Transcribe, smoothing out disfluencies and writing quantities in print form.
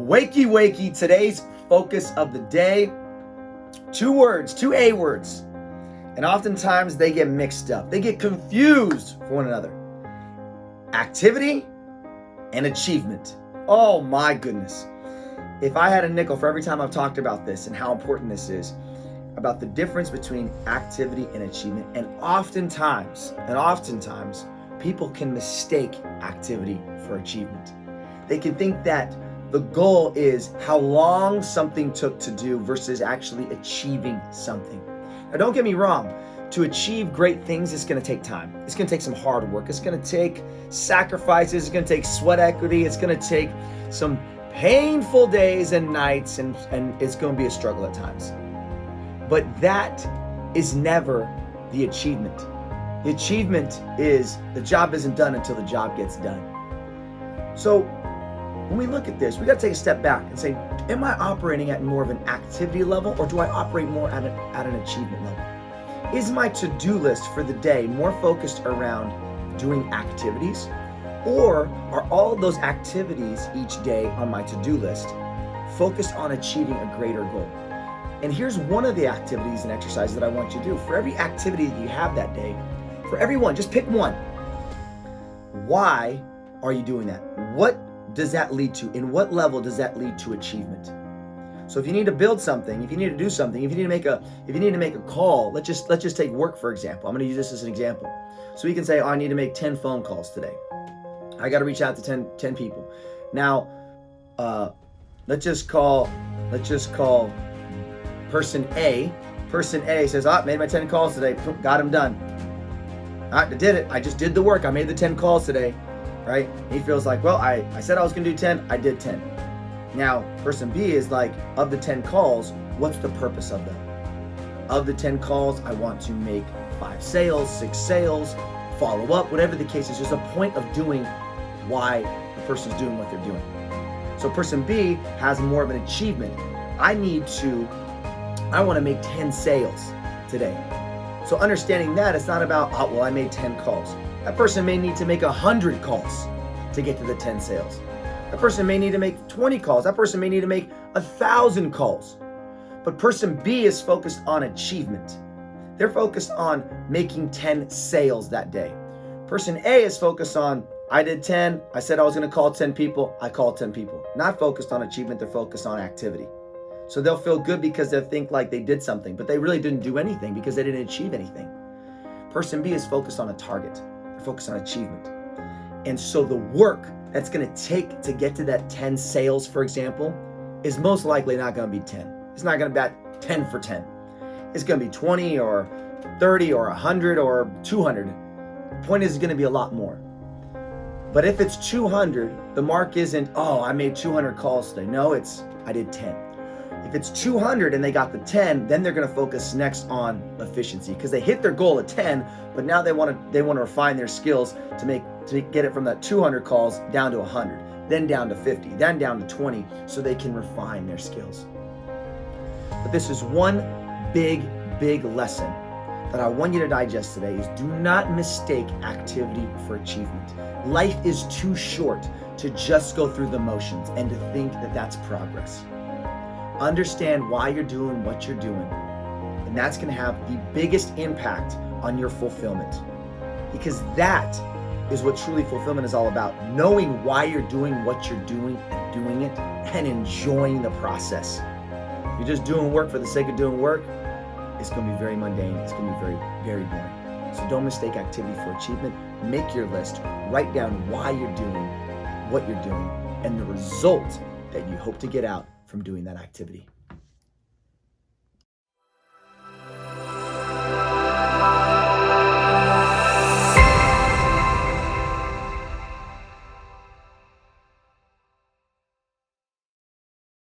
Wakey, wakey, today's focus of the day. Two words, two A words. And oftentimes they get mixed up. They get confused for one another. Activity and achievement. Oh my goodness. If I had a nickel for every time I've talked about this and how important this is, about the difference between activity and achievement, and oftentimes, people can mistake activity for achievement. They can think that the goal is how long something took to do versus actually achieving something. Now, don't get me wrong. To achieve great things, it's going to take time. It's going to take some hard work. It's going to take sacrifices. It's going to take sweat equity. It's going to take some painful days and nights, and it's going to be a struggle at times. But that is never the achievement. The achievement is the job isn't done until the job gets done. So when we look at this, we got to take a step back and say, am I operating at more of an activity level, or do I operate more at an achievement level? Is my to-do list for the day more focused around doing activities, or are all those activities each day on my to-do list focused on achieving a greater goal? And here's one of the activities and exercises that I want you to do. For every activity that you have that day, for everyone, just pick one. Why are you doing that? What does that lead to? In what level does that lead to achievement? So if you need to build something, if you need to do something, if you need to make a call, let's just take work for example. I'm going to use this as an example. So you can say, oh, I need to make 10 phone calls today. I got to reach out to 10 people. Now, let's just call person A. Person A says, I made my 10 calls today. Got them done. I did it. I just did the work. I made the 10 calls today, right? He feels like, well, I said I was going to do 10. I did 10. Now, person B is like, of the 10 calls, what's the purpose of them? Of the 10 calls, I want to make 5 sales, 6 sales, follow up, whatever the case is. There's a point of doing why the person's doing what they're doing. So person B has more of an achievement. I want to make 10 sales today. So understanding that, it's not about, oh, well, I made 10 calls. That person may need to make 100 calls to get to the 10 sales. That person may need to make 20 calls. That person may need to make 1,000 calls. But person B is focused on achievement. They're focused on making 10 sales that day. Person A is focused on, I did 10. I said I was going to call 10 people. I called 10 people. Not focused on achievement. They're focused on activity. So they'll feel good because they think like they did something, but they really didn't do anything because they didn't achieve anything. Person B is focused on a target. They're focused on achievement. And so the work that's going to take to get to that 10 sales, for example, is most likely not going to be 10. It's not going to be at 10 for 10. It's going to be 20 or 30 or 100 or 200. The point is it's going to be a lot more. But if it's 200, the mark isn't, oh, I made 200 calls today. No, it's, I did 10. If it's 200 and they got the 10, then they're going to focus next on efficiency because they hit their goal at 10, but now they want to refine their skills to get it from that 200 calls down to 100, then down to 50, then down to 20, so they can refine their skills. But this is one big lesson that I want you to digest today is do not mistake activity for achievement. Life is too short to just go through the motions and to think that that's progress. Understand why you're doing what you're doing, and that's going to have the biggest impact on your fulfillment, because that is what truly fulfillment is all about. Knowing why you're doing what you're doing and doing it and enjoying the process. If you're just doing work for the sake of doing work, it's going to be very mundane. It's going to be very, very boring. So don't mistake activity for achievement. Make your list. Write down why you're doing what you're doing and the result that you hope to get out from doing that activity.